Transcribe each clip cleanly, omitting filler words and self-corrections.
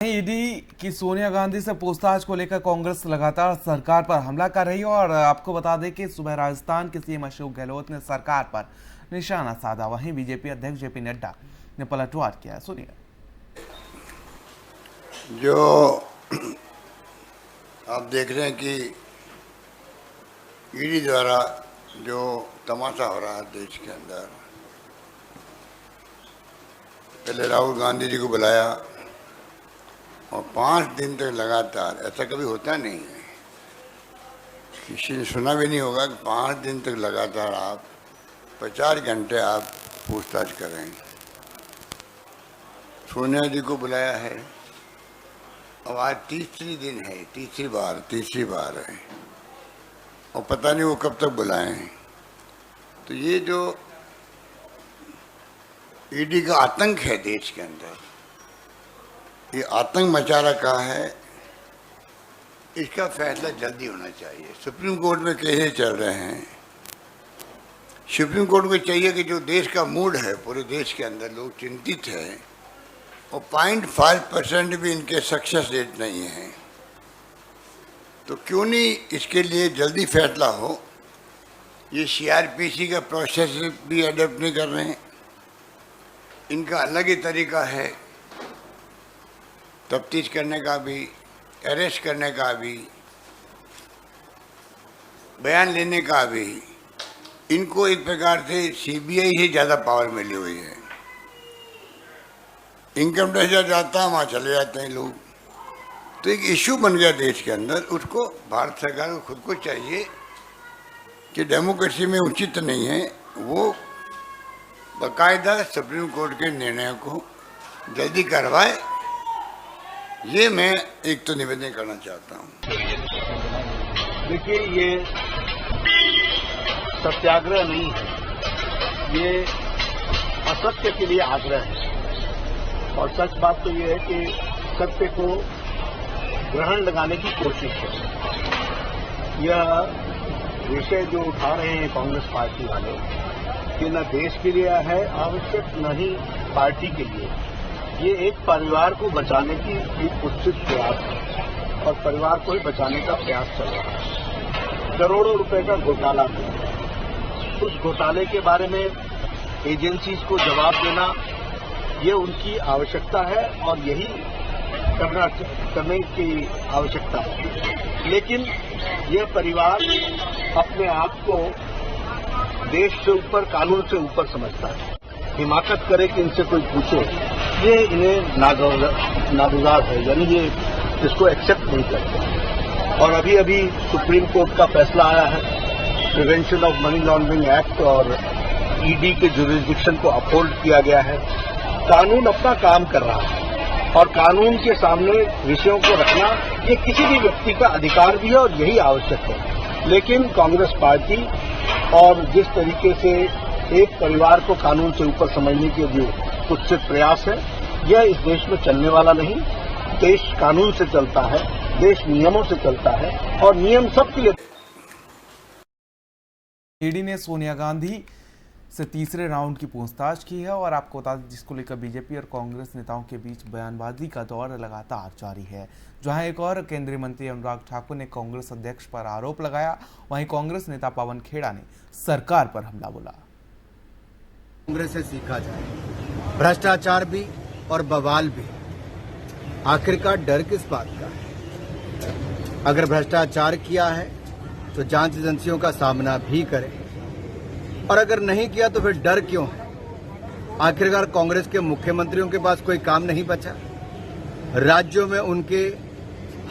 ED की सोनिया गांधी से पूछताछ को लेकर कांग्रेस लगातार सरकार पर हमला कर रही है और आपको बता दें कि सुबह राजस्थान के सीएम अशोक गहलोत ने सरकार पर निशाना साधा। वहीं बीजेपी अध्यक्ष जेपी नड्डा ने पलटवार किया। सुनिए। जो आप देख रहे हैं कि ईडी द्वारा जो तमाशा हो रहा है देश के अंदर, पहले राहुल गांधी जी को बुलाया और 5 दिन तक लगातार, ऐसा कभी होता नहीं है, किसी ने सुना भी नहीं होगा कि 5 दिन तक लगातार आप 50 घंटे आप पूछताछ कर रहे हैं। सोनिया जी को बुलाया है, अब आज तीसरी दिन है, तीसरी बार है, और पता नहीं वो कब तक बुलाए हैं। तो ये जो ईडी का आतंक है देश के अंदर, ये आतंक मचा रखा है, इसका फैसला जल्दी होना चाहिए। सुप्रीम कोर्ट में केसेस चल रहे हैं। सुप्रीम कोर्ट को चाहिए कि जो देश का मूड है, पूरे देश के अंदर लोग चिंतित हैं और 0.5% भी इनके सक्सेस रेट नहीं है, तो क्यों नहीं इसके लिए जल्दी फैसला हो। ये सीआरपीसी का प्रोसेस भी अडॉप्ट नहीं कर रहे हैं, इनका अलग ही तरीका है तफ्तीश करने का भी, अरेस्ट करने का भी, बयान लेने का भी। इनको एक प्रकार से सीबीआई से ज़्यादा पावर मिली हुई है। इनकम टैक्स जाता है, वहाँ चले जाते हैं लोग। तो एक इशू बन गया देश के अंदर। उसको भारत सरकार को खुद को चाहिए कि डेमोक्रेसी में उचित नहीं है, वो बाकायदा सुप्रीम कोर्ट के निर्णय को जल्दी करवाए। ये मैं एक तो निवेदन करना चाहता हूँ। देखिए, ये सत्याग्रह नहीं है, ये असत्य के लिए आग्रह है। और सच बात तो ये है कि सत्य को ग्रहण लगाने की कोशिश है। यह विषय जो उठा रहे हैं कांग्रेस पार्टी वाले, ये न देश के लिए है आवश्यक, न ही पार्टी के लिए। ये एक परिवार को बचाने की एक उचित प्रयास है और परिवार को ही बचाने का प्रयास चल रहा है। करोड़ों रुपए का घोटाला है। उस घोटाले के बारे में एजेंसीज को जवाब देना, ये उनकी आवश्यकता है और यही करने की आवश्यकता है। लेकिन यह परिवार अपने आप को देश से ऊपर, कानून से ऊपर समझता है। हिमाकत करे कि इनसे कोई पूछे, ये इन्हें नागुजार है, यानी ये इसको एक्सेप्ट नहीं करते। और अभी अभी सुप्रीम कोर्ट का फैसला आया है, prevention of money laundering act और ईडी के जुरिसडिक्शन को अपहोल्ड किया गया है। कानून अपना काम कर रहा है और कानून के सामने विषयों को रखना ये किसी भी व्यक्ति का अधिकार भी है और यही आवश्यक है। लेकिन कांग्रेस पार्टी और जिस तरीके से एक परिवार को कानून से ऊपर समझने के जो कुत्सित प्रयास है, यह इस देश में चलने वाला नहीं। देश कानून से चलता है, देश नियमों से चलता है और नियम सबके लिए। ईडी ने सोनिया गांधी से तीसरे राउंड की पूछताछ की है और आपको बता दें, जिसको लेकर बीजेपी और कांग्रेस नेताओं के बीच बयानबाजी का दौर लगातार जारी है। जहां एक और केंद्रीय मंत्री अनुराग ठाकुर ने कांग्रेस अध्यक्ष पर आरोप लगाया, वहीं कांग्रेस नेता पवन खेड़ा ने सरकार पर हमला बोला। कांग्रेस से सीखा जाए, भ्रष्टाचार भी और बवाल भी। आखिरकार डर किस बात का है? अगर भ्रष्टाचार किया है तो जांच एजेंसियों का सामना भी करें, और अगर नहीं किया तो फिर डर क्यों है? आखिरकार कांग्रेस के मुख्यमंत्रियों के पास कोई काम नहीं बचा। राज्यों में उनके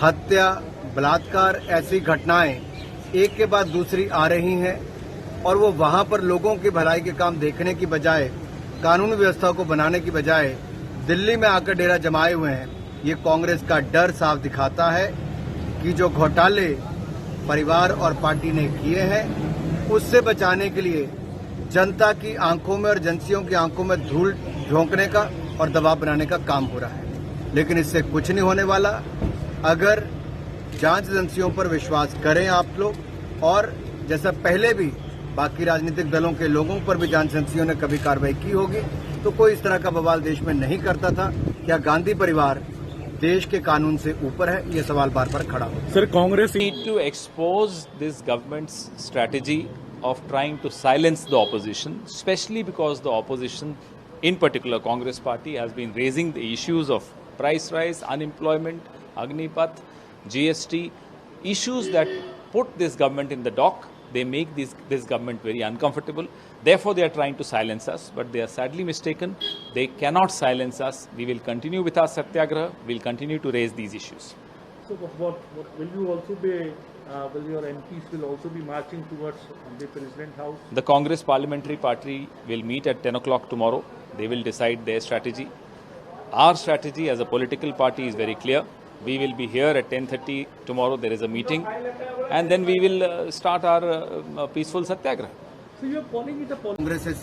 हत्या, बलात्कार, ऐसी घटनाएं एक के बाद दूसरी आ रही हैं और वो वहां पर लोगों की भलाई के काम देखने की बजाय, कानून व्यवस्था को बनाने की बजाय दिल्ली में आकर डेरा जमाए हुए हैं। ये कांग्रेस का डर साफ दिखाता है कि जो घोटाले परिवार और पार्टी ने किए हैं, उससे बचाने के लिए जनता की आंखों में और एजेंसियों की आंखों में धूल झोंकने का और दबाव बनाने का काम हो रहा है। लेकिन इससे कुछ नहीं होने वाला। अगर जांच एजेंसियों पर विश्वास करें आप लोग, और जैसा पहले भी बाकी राजनीतिक दलों के लोगों पर भी जांच एजेंसियों ने कभी कार्रवाई की होगी, तो कोई इस तरह का बवाल देश में नहीं करता था। क्या गांधी परिवार देश के कानून से ऊपर है, ये सवाल बार बार खड़ा हो। Sir Congress need to expose this government's strategy of trying to silence the opposition, especially because the opposition, in particular Congress party, has been raising the issues of price rise, unemployment, Agnipath, GST, issues that put this government in the dock. They make this government very uncomfortable. Therefore, they are trying to silence us, but they are sadly mistaken. They cannot silence us. We will continue with our satyagraha. We will continue to raise these issues. So what will you also be? Will your MPs will also be marching towards the President House? The Congress Parliamentary Party will meet at 10 o'clock tomorrow. They will decide their strategy. Our strategy as a political party is very clear. We will be here at 10:30 tomorrow. There is a meeting, and then we will start our peaceful satyagraha. So you are calling it a Congress से